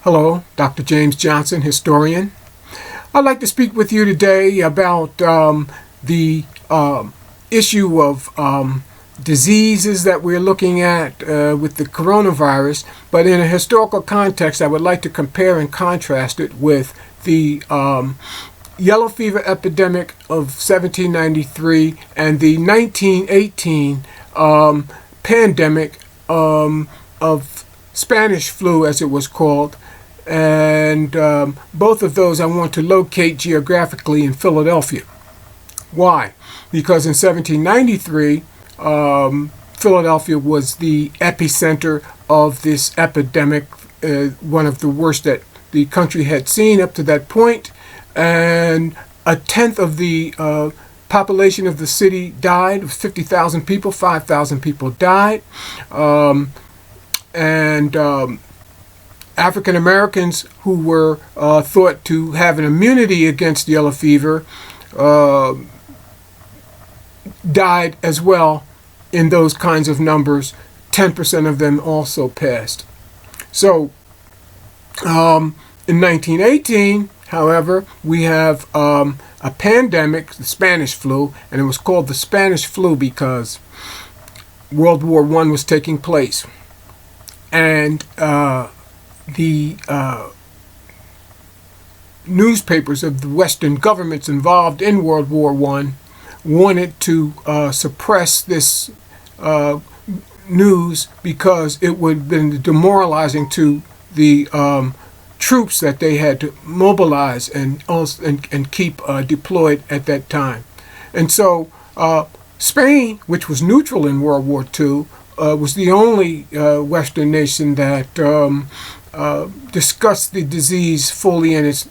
Hello, Dr. James Johnson, historian. I'd like to speak with you today about the issue of diseases that we're looking at with the coronavirus, but in a historical context. I would like to compare and contrast it with the yellow fever epidemic of 1793 and the 1918 pandemic of Spanish flu, as it was called. And both of those I want to locate geographically in Philadelphia. Why? Because in 1793, Philadelphia was the epicenter of this epidemic, one of the worst that the country had seen up to that point, and a tenth of the population of the city died. It was 50,000 people, 5,000 people died, and African Americans who were thought to have an immunity against yellow fever died as well in those kinds of numbers. 10% of them also passed. So in 1918, however, we have a pandemic, the Spanish flu, and it was called the Spanish flu because World War I was taking place. And the newspapers of the Western governments involved in World War I wanted to suppress this news because it would have been demoralizing to the troops that they had to mobilize and keep deployed at that time. And so Spain, which was neutral in World War II, was the only Western nation that discussed the disease fully in its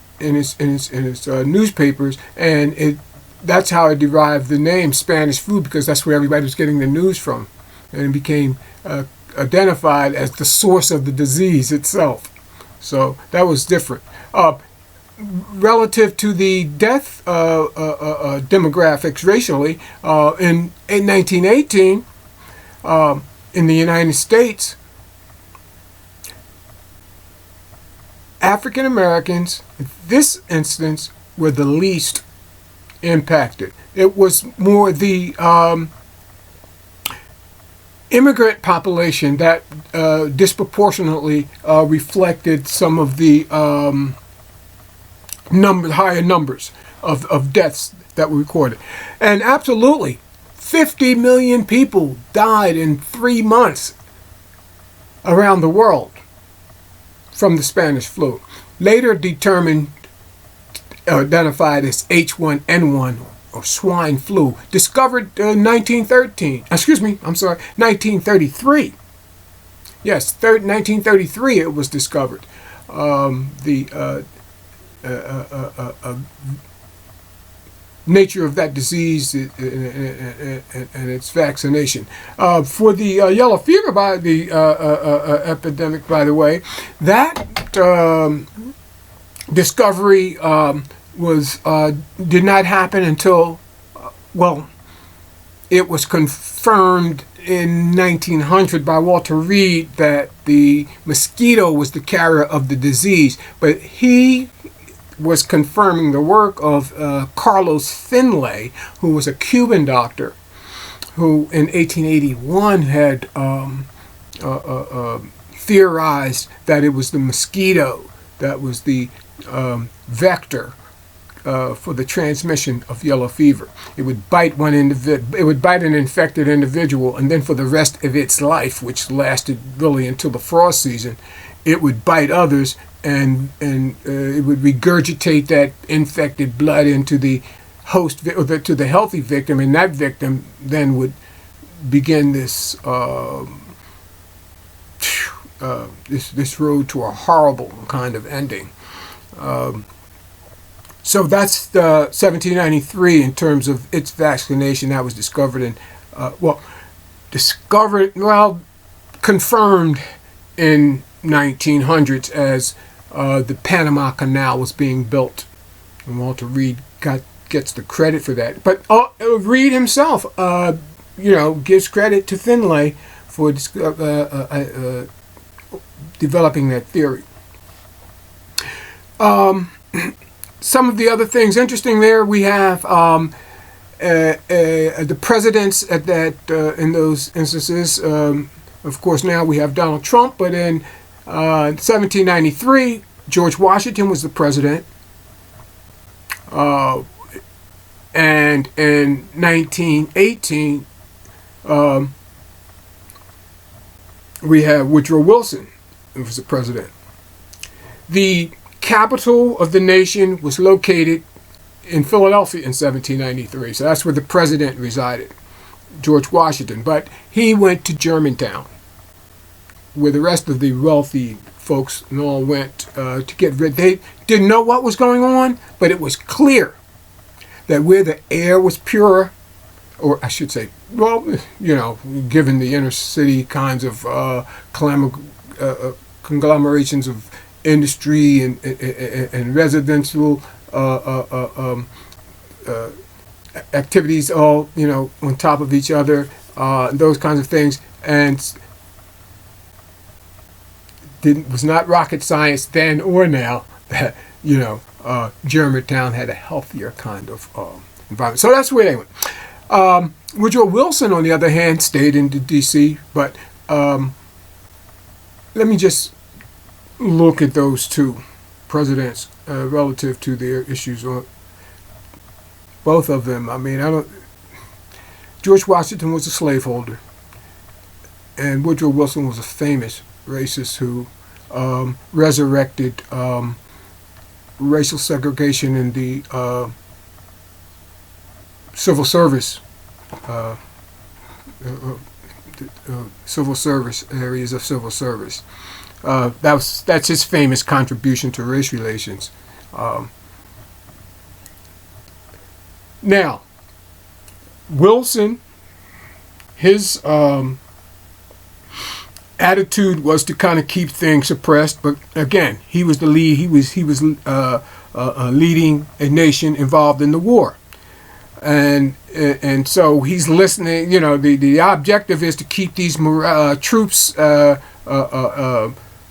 newspapers, and that's how it derived the name Spanish flu, because that's where everybody was getting the news from, and it became identified as the source of the disease itself. So that was different. Relative to the death demographics racially, in 1918, in the United States, African Americans, in this instance, were the least impacted. It was more the immigrant population that disproportionately reflected some of the higher numbers of deaths that were recorded. And absolutely, 50 million people died in 3 months around the world from the Spanish flu, later identified as H1N1 or swine flu, discovered in 1933. Yes, 1933 it was discovered. The nature of that disease and its vaccination. For the yellow fever epidemic, by the way, that discovery did not happen until, it was confirmed in 1900 by Walter Reed that the mosquito was the carrier of the disease, but he was confirming the work of Carlos Finlay, who was a Cuban doctor, who in 1881 had theorized that it was the mosquito that was the vector for the transmission of yellow fever. It would bite it would bite an infected individual, and then for the rest of its life, which lasted really until the frost season, it would bite others, and it would regurgitate that infected blood into the host to the healthy victim, and that victim then would begin this this road to a horrible kind of ending. So that's 1793 in terms of its vaccination. That was confirmed in 1900s as the Panama Canal was being built, and Walter Reed gets the credit for that. But Reed himself, gives credit to Finlay for developing that theory. Some of the other things interesting there, we have the presidents at that in those instances. Of course, now we have Donald Trump, but in 1793, George Washington was the president. And in 1918, we have Woodrow Wilson, who was the president. The capital of the nation was located in Philadelphia in 1793, so that's where the president resided, George Washington. But he went to Germantown, where the rest of the wealthy folks and all went to get rid. They didn't know what was going on, but it was clear that where the air was pure, or I should say, well, you know, given the inner city kinds of conglomerations of industry and residential activities, all, you know, on top of each other, those kinds of things, and was not rocket science then or now that, you know, Germantown had a healthier kind of environment. So that's where they went. Woodrow Wilson, on the other hand, stayed in D.C., but let me just look at those two presidents relative to their issues on both of them. I mean, George Washington was a slaveholder, and Woodrow Wilson was a famous racist who resurrected racial segregation in the civil service, areas of civil service. That's his famous contribution to race relations. Now, Wilson, his attitude was to kind of keep things suppressed, but again, he was the lead. He was leading a nation involved in the war, and so he's listening. You know, the objective is to keep these troops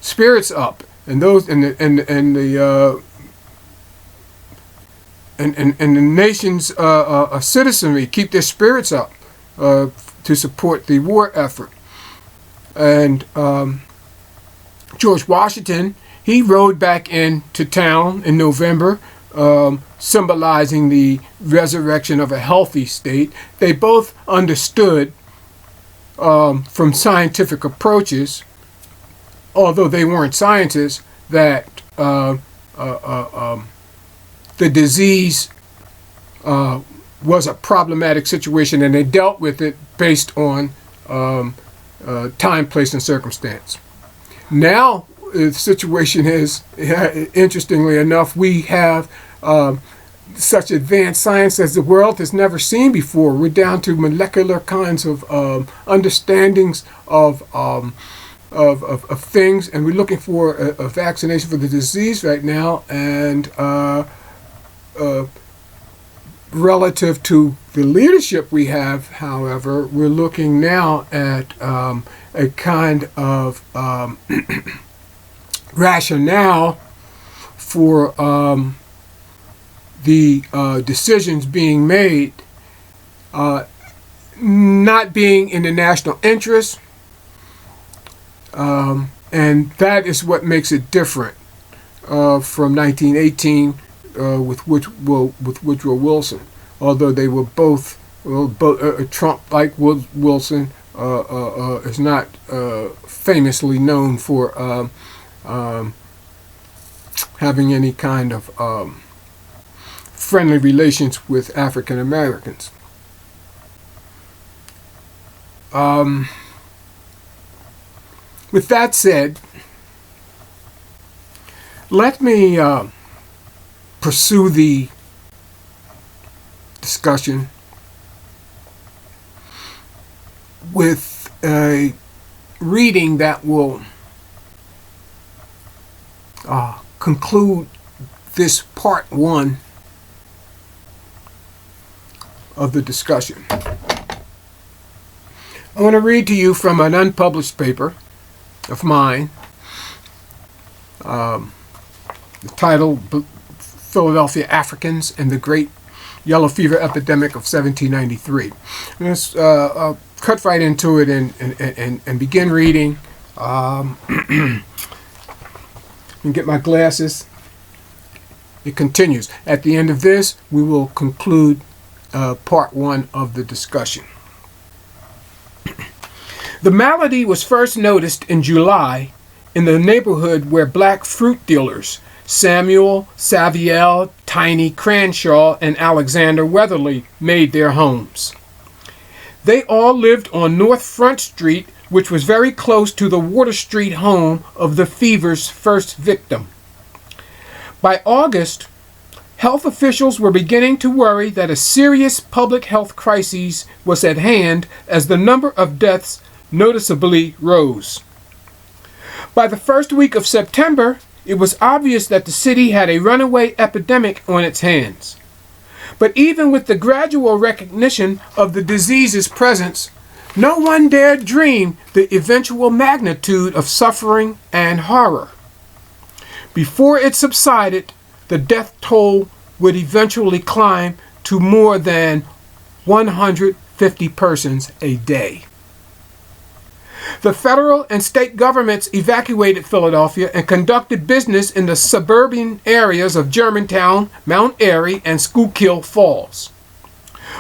spirits up, and those and the nation's citizenry keep their spirits up to support the war effort. And George Washington, he rode back into town in November, symbolizing the resurrection of a healthy state. They both understood from scientific approaches, although they weren't scientists, that the disease was a problematic situation, and they dealt with it based on time, place, and circumstance. Now, the situation is, interestingly enough, we have such advanced science as the world has never seen before. We're down to molecular kinds of understandings of things, and we're looking for a vaccination for the disease right now. And relative to the leadership we have, however, we're looking now at a kind of rationale for the decisions being made not being in the national interest, and that is what makes it different from 1918 with Woodrow Wilson. Although they were both Trump, like Wilson, is not famously known for having any kind of friendly relations with African Americans. With that said, let me pursue the discussion with a reading that will conclude this part one of the discussion. I want to read to you from an unpublished paper of mine The title, Philadelphia Africans and the Great Yellow Fever Epidemic of 1793. Let's cut right into it and begin reading. And get my glasses. It continues. At the end of this, we will conclude part one of the discussion. The malady was first noticed in July in the neighborhood where black fruit dealers Samuel, Saviel, Tiny Cranshaw, and Alexander Weatherly made their homes. They all lived on North Front Street, which was very close to the Water Street home of the fever's first victim. By August, health officials were beginning to worry that a serious public health crisis was at hand as the number of deaths noticeably rose. By the first week of September, it was obvious that the city had a runaway epidemic on its hands. But even with the gradual recognition of the disease's presence, no one dared dream the eventual magnitude of suffering and horror. Before it subsided, the death toll would eventually climb to more than 150 persons a day. The federal and state governments evacuated Philadelphia and conducted business in the suburban areas of Germantown, Mount Airy, and Schuylkill Falls.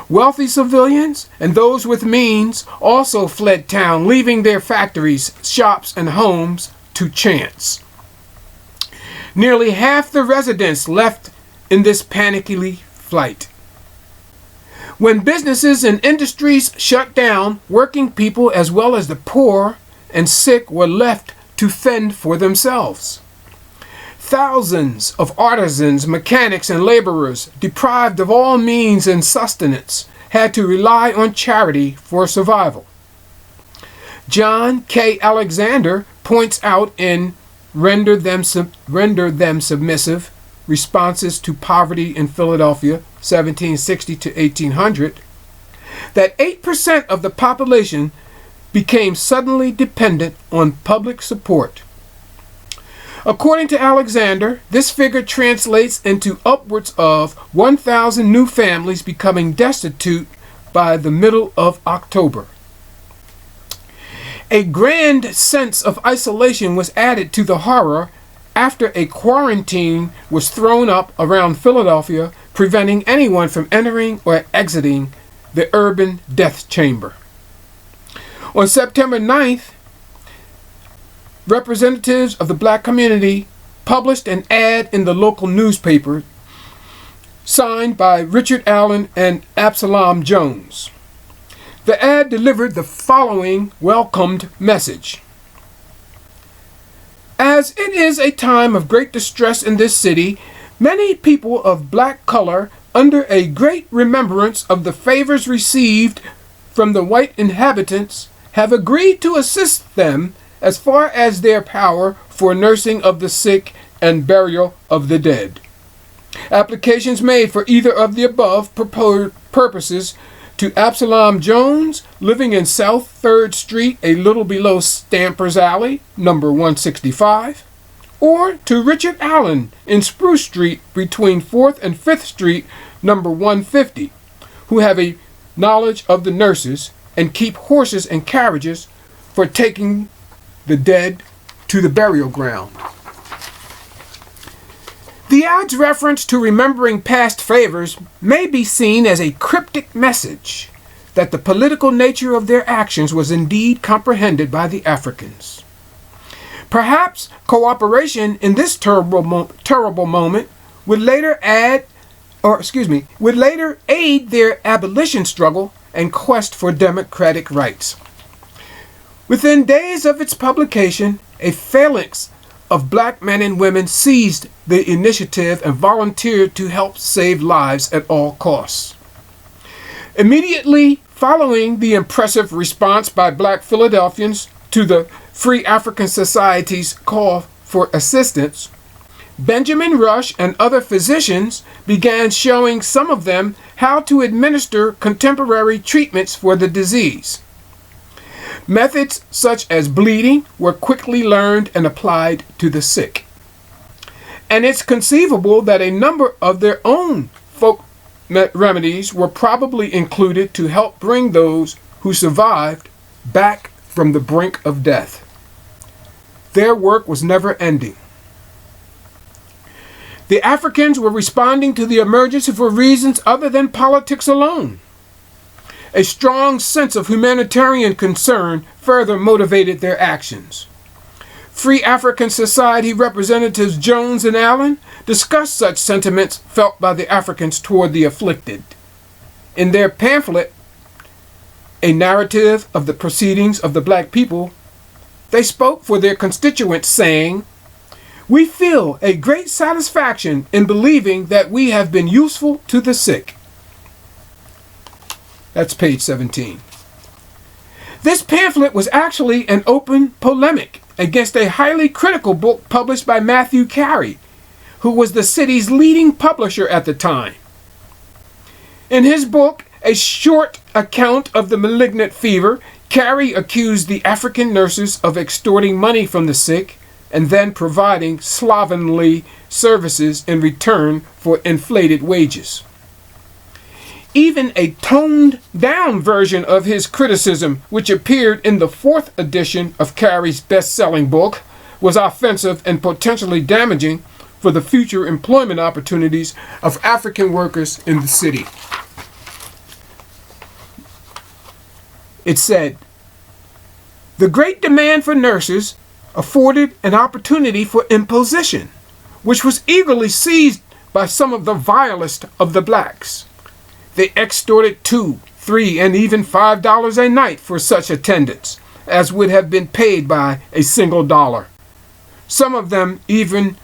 Wealthy civilians and those with means also fled town, leaving their factories, shops, and homes to chance. Nearly half the residents left in this panicky flight. When businesses and industries shut down, working people as well as the poor and sick were left to fend for themselves. Thousands of artisans, mechanics, and laborers, deprived of all means and sustenance, had to rely on charity for survival. John K. Alexander points out in Render Them Submissive, Responses to Poverty in Philadelphia, 1760 to 1800, that 8% of the population became suddenly dependent on public support. According to Alexander, this figure translates into upwards of 1,000 new families becoming destitute by the middle of October. A grand sense of isolation was added to the horror after a quarantine was thrown up around Philadelphia, preventing anyone from entering or exiting the urban death chamber. On September 9th, representatives of the black community published an ad in the local newspaper signed by Richard Allen and Absalom Jones. The ad delivered the following welcomed message. As it is a time of great distress in this city, many people of black color, under a great remembrance of the favors received from the white inhabitants, have agreed to assist them as far as their power for nursing of the sick and burial of the dead. Applications made for either of the above purposes to Absalom Jones, living in South 3rd Street, a little below Stamper's Alley, number 165, or to Richard Allen in Spruce Street between 4th and 5th Street, number 150, who have a knowledge of the nurses and keep horses and carriages for taking the dead to the burial ground. The ad's reference to remembering past favors may be seen as a cryptic message that the political nature of their actions was indeed comprehended by the Africans. Perhaps cooperation in this terrible moment would later aid their abolition struggle and quest for democratic rights. Within days of its publication, a phalanx of black men and women seized the initiative and volunteered to help save lives at all costs. Immediately following the impressive response by black Philadelphians to the Free African Society's call for assistance, Benjamin Rush and other physicians began showing some of them how to administer contemporary treatments for the disease. Methods such as bleeding were quickly learned and applied to the sick. And it's conceivable that a number of their own folk remedies were probably included to help bring those who survived back from the brink of death. Their work was never ending. The Africans were responding to the emergency for reasons other than politics alone. A strong sense of humanitarian concern further motivated their actions. Free African Society representatives Jones and Allen discussed such sentiments felt by the Africans toward the afflicted. In their pamphlet, A Narrative of the Proceedings of the Black People, they spoke for their constituents, saying, "We feel a great satisfaction in believing that we have been useful to the sick." That's page 17. This pamphlet was actually an open polemic against a highly critical book published by Matthew Carey, who was the city's leading publisher at the time. In his book, A Short Account of the Malignant Fever, Carey accused the African nurses of extorting money from the sick and then providing slovenly services in return for inflated wages. Even a toned-down version of his criticism, which appeared in the 4th edition of Carey's best-selling book, was offensive and potentially damaging for the future employment opportunities of African workers in the city. It said, "The great demand for nurses afforded an opportunity for imposition, which was eagerly seized by some of the vilest of the blacks. They extorted $2, $3, and even $5 a night for such attendance as would have been paid by a single dollar. Some of them even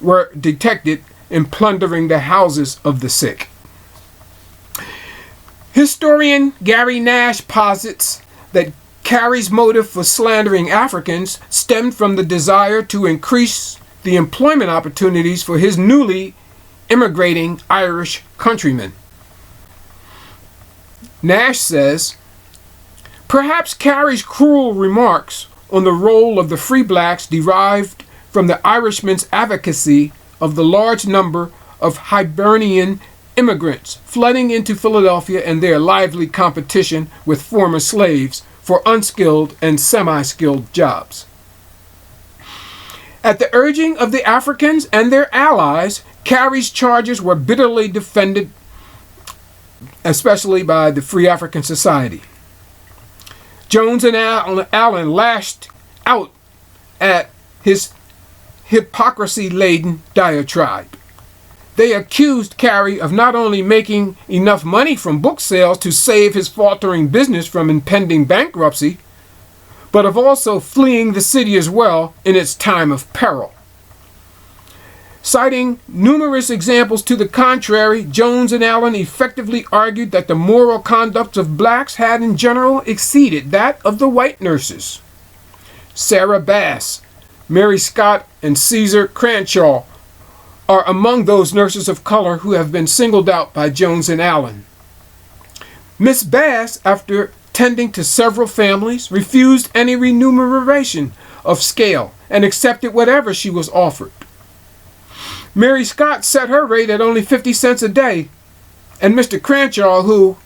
were detected in plundering the houses of the sick." Historian Gary Nash posits that Carey's motive for slandering Africans stemmed from the desire to increase the employment opportunities for his newly immigrating Irish countrymen. Nash says, "Perhaps Carey's cruel remarks on the role of the free blacks derived from the Irishmen's advocacy of the large number of Hibernian immigrants flooding into Philadelphia and their lively competition with former slaves for unskilled and semi-skilled jobs. At the urging of the Africans and their allies, Carey's charges were bitterly defended, especially by the Free African Society. Jones and Allen lashed out at his hypocrisy-laden diatribe. They accused Carey of not only making enough money from book sales to save his faltering business from impending bankruptcy, but of also fleeing the city as well in its time of peril. Citing numerous examples to the contrary, Jones and Allen effectively argued that the moral conduct of blacks had in general exceeded that of the white nurses. Sarah Bass, Mary Scott, and Caesar Cranshaw are among those nurses of color who have been singled out by Jones and Allen. Miss Bass, after tending to several families, refused any remuneration of scale and accepted whatever she was offered. Mary Scott set her rate at only 50 cents a day, and Mr. Cranshaw, who,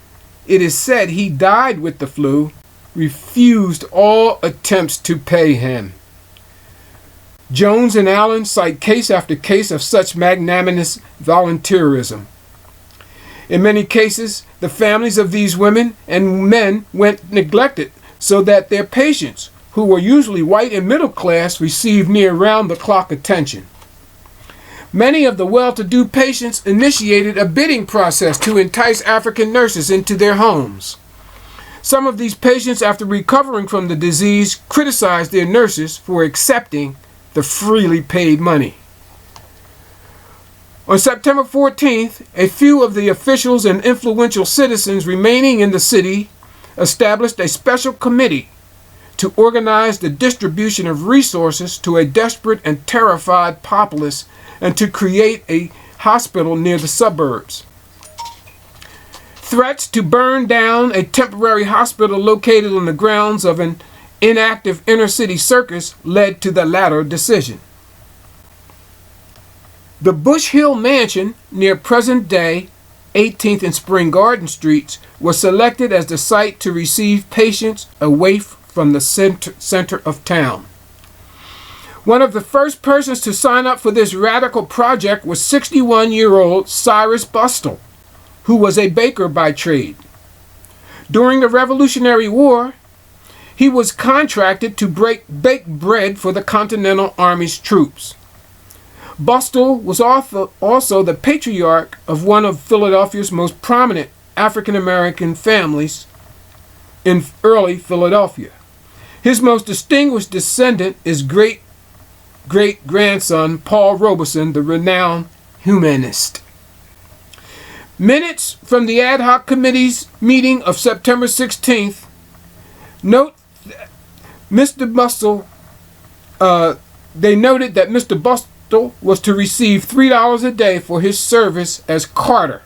it is said he died with the flu, refused all attempts to pay him. Jones and Allen cite case after case of such magnanimous volunteerism. In many cases, the families of these women and men went neglected so that their patients, who were usually white and middle class, received near round-the-clock attention. Many of the well-to-do patients initiated a bidding process to entice African nurses into their homes. Some of these patients, after recovering from the disease, criticized their nurses for accepting the freely paid money. On September 14th, a few of the officials and influential citizens remaining in the city established a special committee to organize the distribution of resources to a desperate and terrified populace and to create a hospital near the suburbs. Threats to burn down a temporary hospital located on the grounds of an inactive inner-city circus led to the latter decision. The Bush Hill Mansion near present-day 18th and Spring Garden Streets was selected as the site to receive patients away from the center of town. One of the first persons to sign up for this radical project was 61-year-old Cyrus Bustle, who was a baker by trade. During the Revolutionary War, he was contracted to bake bread for the Continental Army's troops. Bustle was also the patriarch of one of Philadelphia's most prominent African-American families in early Philadelphia. His most distinguished descendant is great-great-grandson Paul Robeson, the renowned humanist. Minutes from the ad hoc committee's meeting of September 16th note that Mr. Bustle, they noted that Mr. Bustle was to receive $3 a day for his service as carter.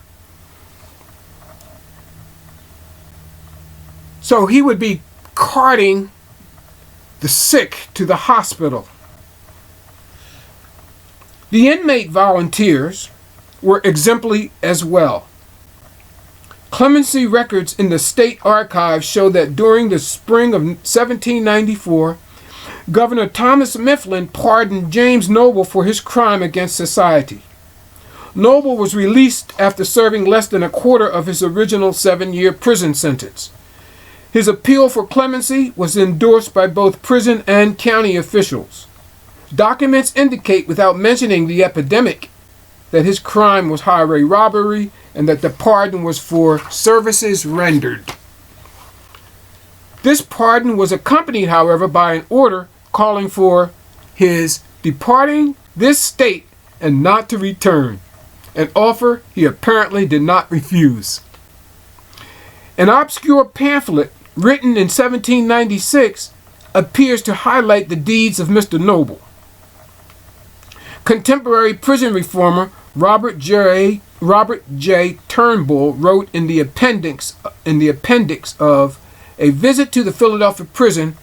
So he would be carting the sick to the hospital. The inmate volunteers were exemplary as well. Clemency records in the state archives show that during the spring of 1794, Governor Thomas Mifflin pardoned James Noble for his crime against society. Noble was released after serving less than a quarter of his original 7-year prison sentence. His appeal for clemency was endorsed by both prison and county officials. Documents indicate, without mentioning the epidemic, that his crime was highway robbery and that the pardon was for services rendered. This pardon was accompanied, however, by an order calling for his departing this state and not to return, an offer he apparently did not refuse. An obscure pamphlet written in 1796 appears to highlight the deeds of Mr. Noble. Contemporary prison reformer Robert J. Turnbull wrote in the appendix of A Visit to the Philadelphia Prison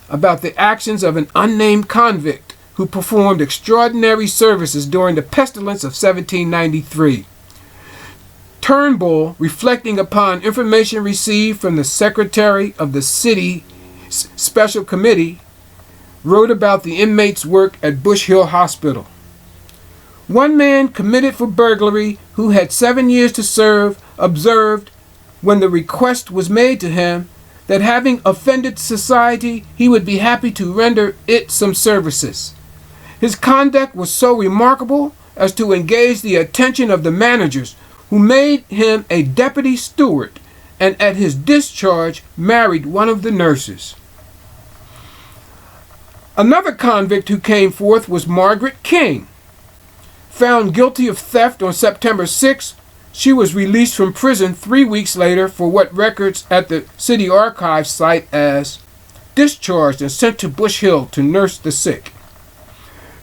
about the actions of an unnamed convict who performed extraordinary services during the pestilence of 1793. Turnbull, reflecting upon information received from the secretary of the city special committee, wrote about the inmates' work at Bush Hill Hospital. One man committed for burglary who had 7 years to serve observed, when the request was made to him, that having offended society, he would be happy to render it some services. His conduct was so remarkable as to engage the attention of the managers, who made him a deputy steward, and at his discharge married one of the nurses. Another convict who came forth was Margaret King. Found guilty of theft on September 6, she was released from prison 3 weeks later for what records at the city archives cite as discharged and sent to Bush Hill to nurse the sick.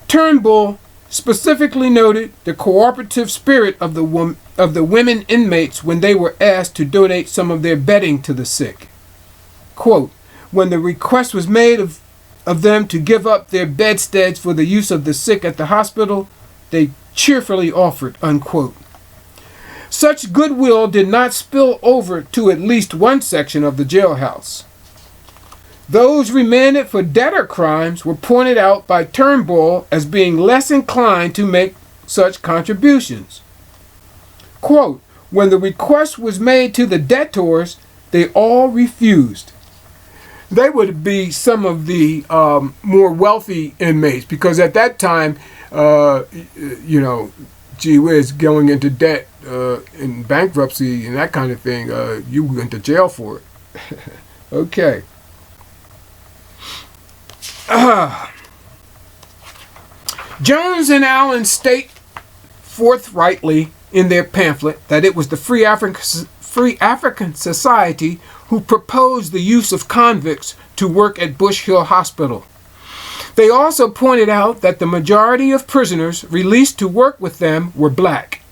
Turnbull specifically noted the cooperative spirit of the women inmates when they were asked to donate some of their bedding to the sick. Quote, when the request was made of them to give up their bedsteads for the use of the sick at the hospital, they cheerfully offered, unquote. Such goodwill did not spill over to at least one section of the jailhouse. Those remanded for debtor crimes were pointed out by Turnbull as being less inclined to make such contributions. Quote, when the request was made to the debtors, they all refused. They would be some of the more wealthy inmates, because at that time, gee whiz, going into debt in bankruptcy and that kind of thing, you went to jail for it. Okay. Jones and Allen state forthrightly in their pamphlet that it was the Free African Society who proposed the use of convicts to work at Bush Hill Hospital. They also pointed out that the majority of prisoners released to work with them were black.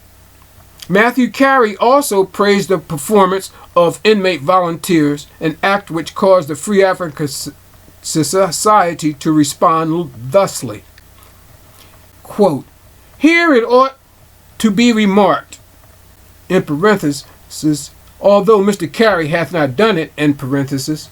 Matthew Carey also praised the performance of inmate volunteers, an act which caused the Free African society to respond thusly. Quote, "Here it ought to be remarked, in parenthesis, although Mr. Carey hath not done it, in parenthesis,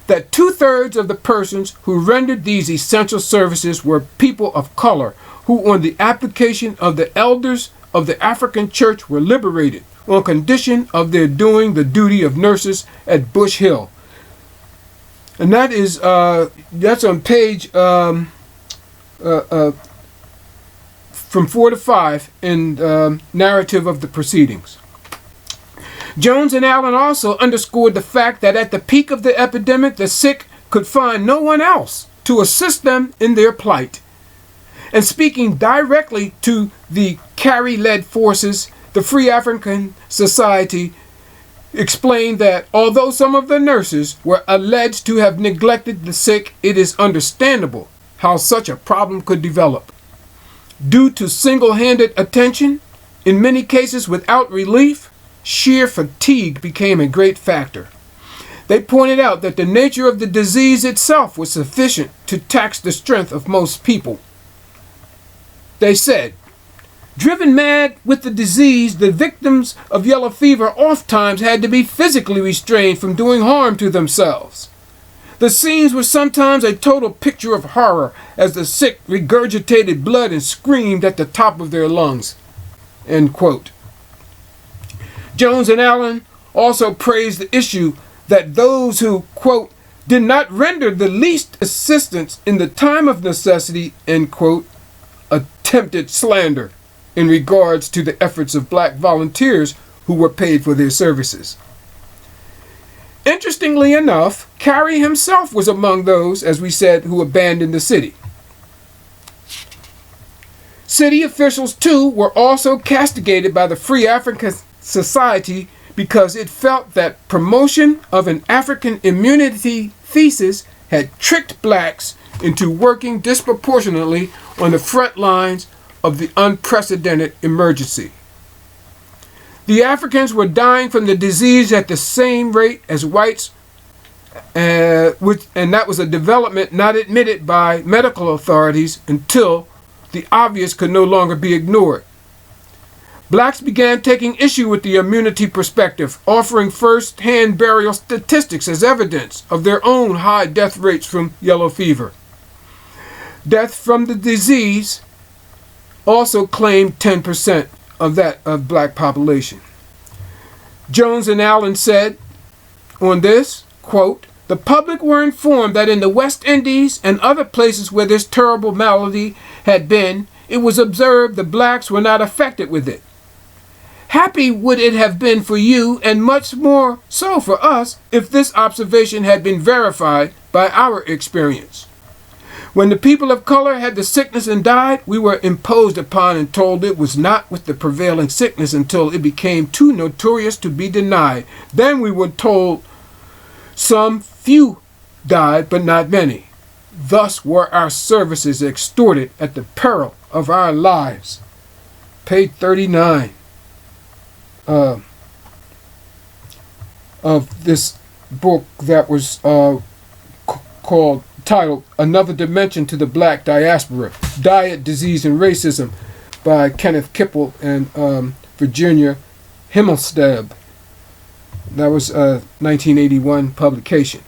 that 2/3 of the persons who rendered these essential services were people of color, who on the application of the elders of the African Church were liberated, on condition of their doing the duty of nurses at Bush Hill." And that is that's on page from 4 to 5 in narrative of the proceedings. Jones and Allen also underscored the fact that at the peak of the epidemic, the sick could find no one else to assist them in their plight. And speaking directly to the Carey-led forces, the Free African Society explained that although some of the nurses were alleged to have neglected the sick, it is understandable how such a problem could develop. Due to single-handed attention, in many cases without relief, sheer fatigue became a great factor. They pointed out that the nature of the disease itself was sufficient to tax the strength of most people. They said, driven mad with the disease, the victims of yellow fever oftentimes had to be physically restrained from doing harm to themselves. The scenes were sometimes a total picture of horror as the sick regurgitated blood and screamed at the top of their lungs. End quote. Jones and Allen also praised the issue that those who, quote, did not render the least assistance in the time of necessity, end quote, attempted slander in regards to the efforts of black volunteers who were paid for their services. Interestingly enough, Carey himself was among those, as we said, who abandoned the city. City officials, too, were also castigated by the Free African Society because it felt that promotion of an African immunity thesis had tricked blacks into working disproportionately on the front lines of the unprecedented emergency. The Africans were dying from the disease at the same rate as whites, and that was a development not admitted by medical authorities until the obvious could no longer be ignored. Blacks began taking issue with the immunity perspective, offering first-hand burial statistics as evidence of their own high death rates from yellow fever. Death from the disease also claimed 10% of that of black population. Jones and Allen said on this, quote, "The public were informed that in the West Indies and other places where this terrible malady had been, it was observed the blacks were not affected with it. Happy would it have been for you, and much more so for us, if this observation had been verified by our experience. When the people of color had the sickness and died, we were imposed upon and told it was not with the prevailing sickness until it became too notorious to be denied. Then we were told some few died, but not many. Thus were our services extorted at the peril of our lives." Page 39 of this book that was titled "Another Dimension to the Black Diaspora, Diet, Disease, and Racism" by Kenneth Kipple and Virginia Himmelsteb. That was a 1981 publication.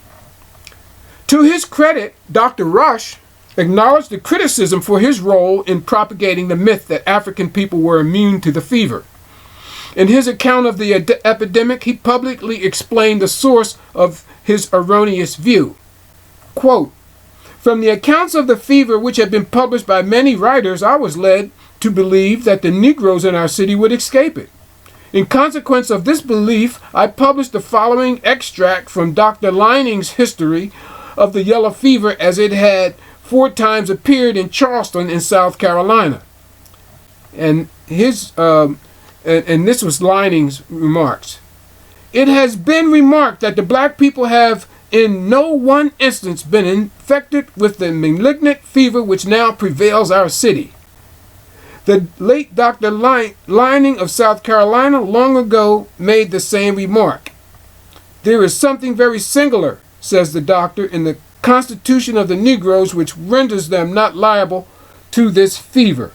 To his credit, Dr. Rush acknowledged the criticism for his role in propagating the myth that African people were immune to the fever. In his account of the epidemic, he publicly explained the source of his erroneous view. Quote, "From the accounts of the fever which have been published by many writers, I was led to believe that the Negroes in our city would escape it. In consequence of this belief, I published the following extract from Dr. Lining's history of the yellow fever as it had 4 times appeared in Charleston in South Carolina." And his and this was Lining's remarks. "It has been remarked that the black people have in no one instance been infected with the malignant fever which now prevails our city. The late Dr. Lining of South Carolina long ago made the same remark. There is something very singular, says the doctor, in the constitution of the Negroes, which renders them not liable to this fever.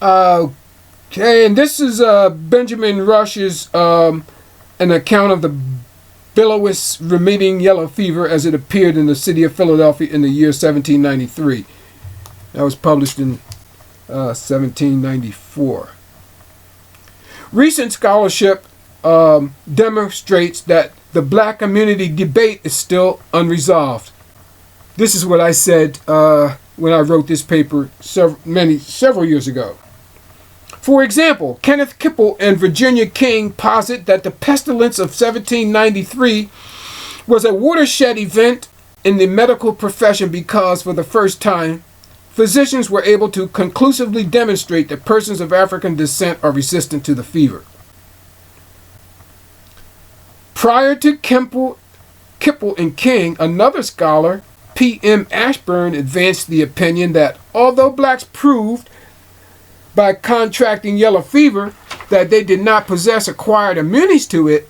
Okay, and this is Benjamin Rush's an account of the bilious remitting yellow fever as it appeared in the city of Philadelphia in the year 1793. That was published in 1794. Recent scholarship demonstrates that the black community debate is still unresolved. This is what I said when I wrote this paper several years ago. For example, Kenneth Kippel and Virginia King posit that the pestilence of 1793 was a watershed event in the medical profession because, for the first time, physicians were able to conclusively demonstrate that persons of African descent are resistant to the fever. Prior to Kippel and King, another scholar, P.M. Ashburn, advanced the opinion that although blacks proved by contracting yellow fever that they did not possess acquired immunities to it,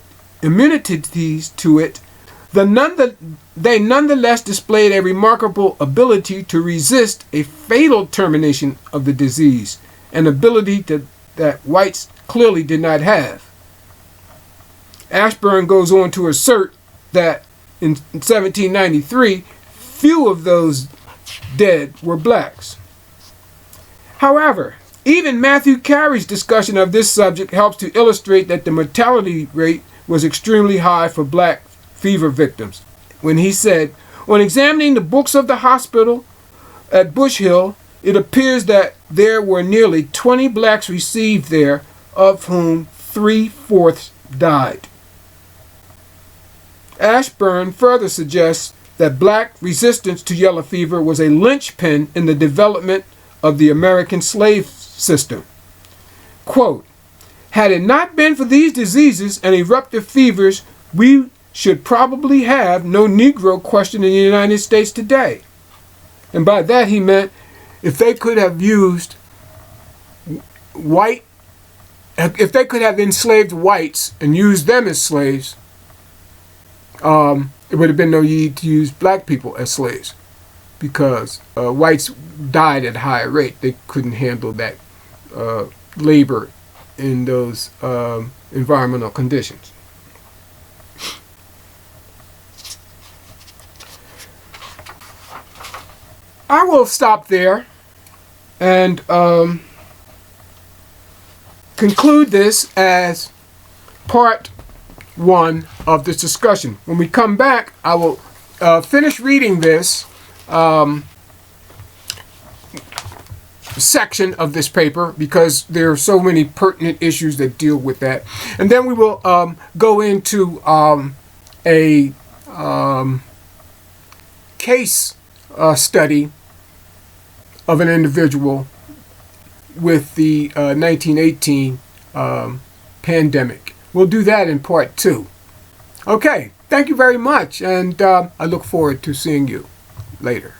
they nonetheless displayed a remarkable ability to resist a fatal termination of the disease, an ability that whites clearly did not have. Ashburn goes on to assert that in 1793, few of those dead were blacks. However, even Matthew Carey's discussion of this subject helps to illustrate that the mortality rate was extremely high for black fever victims, when he said, on examining the books of the hospital at Bush Hill, it appears that there were nearly 20 blacks received there, of whom 3/4 died. Ashburn further suggests that black resistance to yellow fever was a linchpin in the development of the American slave system. Quote, had it not been for these diseases and eruptive fevers, we should probably have no Negro question in the United States today. And by that he meant if they could have used if they could have enslaved whites and used them as slaves, it would have been no need to use black people as slaves, because whites died at a higher rate. They couldn't handle that labor in those environmental conditions. I will stop there and conclude this as part one of this discussion. When we come back, I will finish reading this section of this paper, because there are so many pertinent issues that deal with that. And then we will go into a case study of an individual with the 1918 pandemic. We'll do that in part two. Okay, thank you very much, and I look forward to seeing you later.